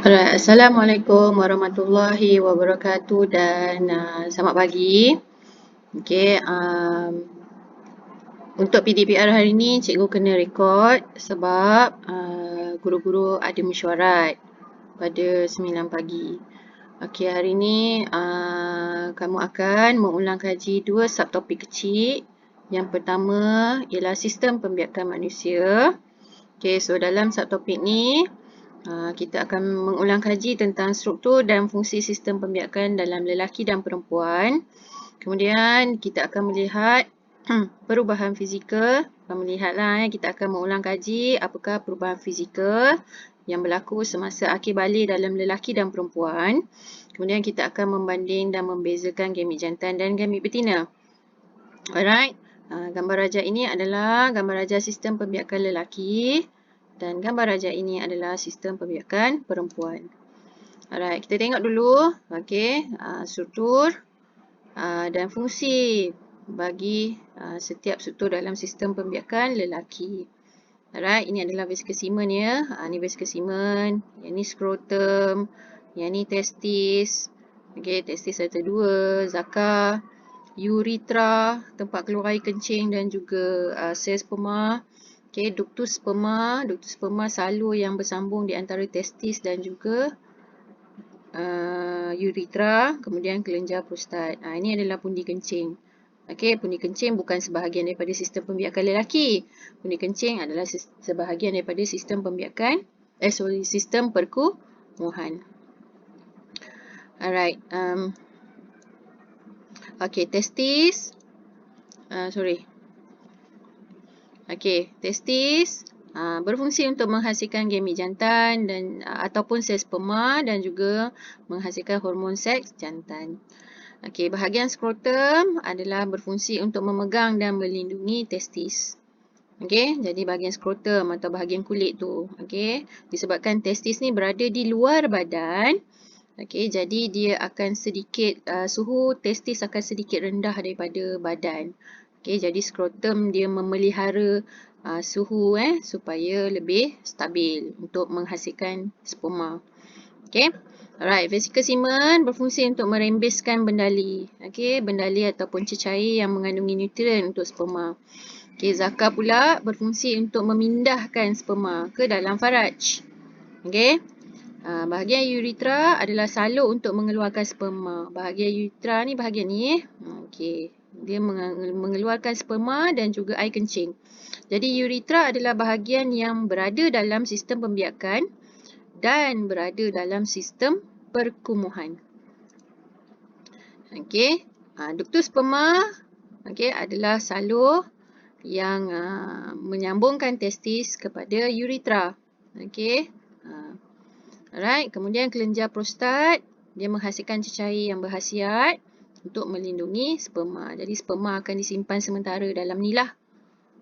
Alright, Assalamualaikum warahmatullahi wabarakatuh dan selamat pagi. Okey, untuk PDPR hari ni cikgu kena rekod sebab guru-guru ada mesyuarat pada 9 pagi. Okey, hari ni kamu akan mengulang kaji 2 subtopik kecil. Yang pertama ialah sistem pembiakan manusia. Okey, so dalam subtopik ni kita akan mengulang kaji tentang struktur dan fungsi sistem pembiakan dalam lelaki dan perempuan. Kemudian kita akan melihat perubahan fizikal. Kita akan mengulang kaji apakah perubahan fizikal yang berlaku semasa akhir balik dalam lelaki dan perempuan. Kemudian kita akan membanding dan membezakan gamit jantan dan gamit betina. Alright, gambar rajah ini adalah gambar rajah sistem pembiakan lelaki. Dan gambar rajah ini adalah sistem pembiakan perempuan. Alright, kita tengok dulu struktur dan fungsi bagi setiap struktur dalam sistem pembiakan lelaki. Alright, ini adalah vesikel semen ya. Ini vesikel semen, yang ni skrotum, yang ni testis. Okey, testis ada 2, zakar, urethra, tempat keluar air kencing dan juga sel sperma. Okey, ductus sperma salur yang bersambung di antara testis dan juga urethra, kemudian kelenjar prostat. Ini adalah pundi kencing. Okey, pundi kencing bukan sebahagian daripada sistem pembiakan lelaki. Pundi kencing adalah sebahagian daripada sistem pembiakan, sistem perkumuhan. Alright, okey, testis. Okey, testis berfungsi untuk menghasilkan gamit jantan dan ataupun sel sperma dan juga menghasilkan hormon seks jantan. Okey, bahagian skrotum adalah berfungsi untuk memegang dan melindungi testis. Okey, jadi bahagian skrotum atau bahagian kulit tu, okey, disebabkan testis ni berada di luar badan. Okey, jadi dia akan sedikit suhu testis akan sedikit rendah daripada badan. Okey, jadi skrotum dia memelihara suhu supaya lebih stabil untuk menghasilkan sperma. Okey. Alright, vesikel semen berfungsi untuk merembeskan bendali. Okey, bendali ataupun cecair yang mengandungi nutrien untuk sperma. Okey, zakar pula berfungsi untuk memindahkan sperma ke dalam faraj. Okey. Bahagian urethra adalah salur untuk mengeluarkan sperma. Bahagian urethra ni bahagian ni. Okey. Dia mengeluarkan sperma dan juga air kencing. Jadi urethra adalah bahagian yang berada dalam sistem pembiakan dan berada dalam sistem perkumuhan. Okey. Ductus sperma adalah salur yang menyambungkan testis kepada urethra. Okey. Alright, kemudian kelenjar prostat dia menghasilkan cecair yang berkhasiat untuk melindungi sperma. Jadi sperma akan disimpan sementara dalam ni lah.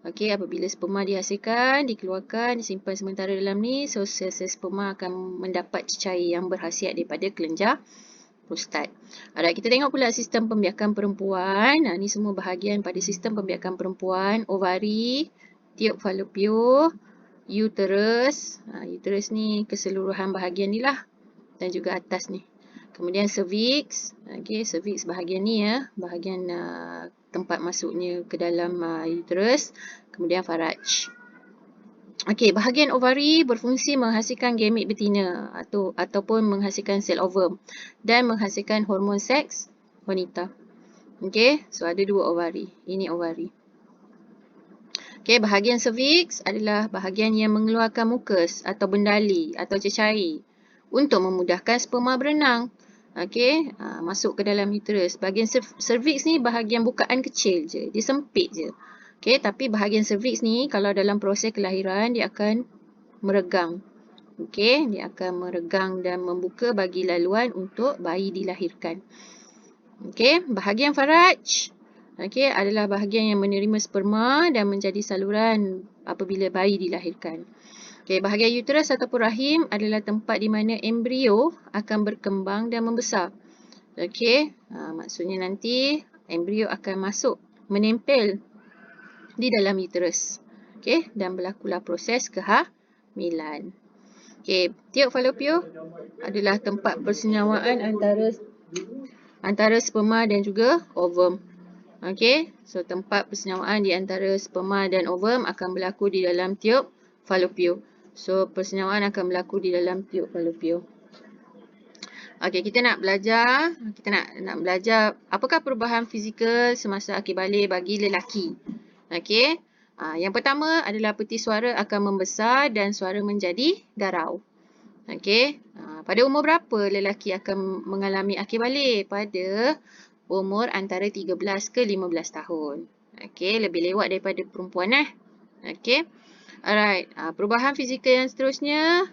Okey, apabila sperma dihasilkan, dikeluarkan, disimpan sementara dalam ni, so sel-sel sperma akan mendapat cecair yang berkhasiat daripada kelenjar prostat. Alright, kita tengok pula sistem pembiakan perempuan. Ni semua bahagian pada sistem pembiakan perempuan. Ovari, tiub falopio, uterus. Uterus ni keseluruhan bahagian ni lah. Dan juga atas ni. Kemudian cervix. Okey, cervix bahagian ni ya. Bahagian tempat masuknya ke dalam uterus. Kemudian faraj. Okey, bahagian ovari berfungsi menghasilkan gamit betina ataupun menghasilkan sel ovum dan menghasilkan hormon seks wanita. Okey, so ada 2 ovari. Ini ovari. Okey, bahagian cervix adalah bahagian yang mengeluarkan mukus atau bendali atau cecair untuk memudahkan sperma berenang. Okey, masuk ke dalam uterus. Bahagian cervix ni bahagian bukaan kecil je. Dia sempit je. Okey, tapi bahagian cervix ni kalau dalam proses kelahiran dia akan meregang. Okey, dia akan meregang dan membuka bagi laluan untuk bayi dilahirkan. Okey, bahagian faraj adalah bahagian yang menerima sperma dan menjadi saluran apabila bayi dilahirkan. Okey, bahagian uterus ataupun rahim adalah tempat di mana embrio akan berkembang dan membesar. Okey, maksudnya nanti embrio akan masuk menempel di dalam uterus. Okey, dan berlakulah proses kehamilan. Okey, tiuk falopio adalah tempat persenyawaan antara sperma dan juga ovum. Okey, so tempat persenyawaan di antara sperma dan ovum akan berlaku di dalam tiuk falopio. So persenyawaan akan berlaku di dalam tiuk falopio. Okey, kita nak belajar apakah perubahan fizikal semasa akil balik bagi lelaki. Okey. Yang pertama adalah peti suara akan membesar dan suara menjadi garau. Okey. Pada umur berapa lelaki akan mengalami akil balik? Pada umur antara 13 ke 15 tahun. Okey, lebih lewat daripada perempuan Okey. Alright, perubahan fizikal yang seterusnya,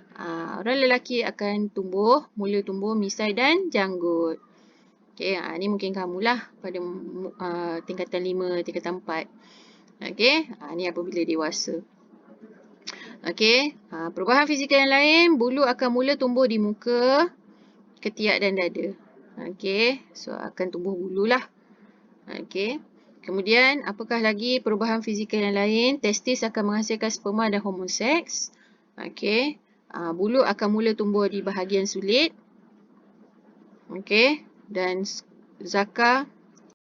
orang lelaki akan mula tumbuh misai dan janggut. Okey, ni mungkin kamulah pada tingkatan 5, tingkatan 4. Okey, ni apabila dewasa. Okey, perubahan fizikal yang lain, bulu akan mula tumbuh di muka, ketiak dan dada. Okey, so akan tumbuh bulu lah. Okey. Kemudian, apakah lagi perubahan fizikal yang lain? Testis akan menghasilkan sperma dan hormon seks. Okey. Bulu akan mula tumbuh di bahagian sulit. Okey. Dan zakar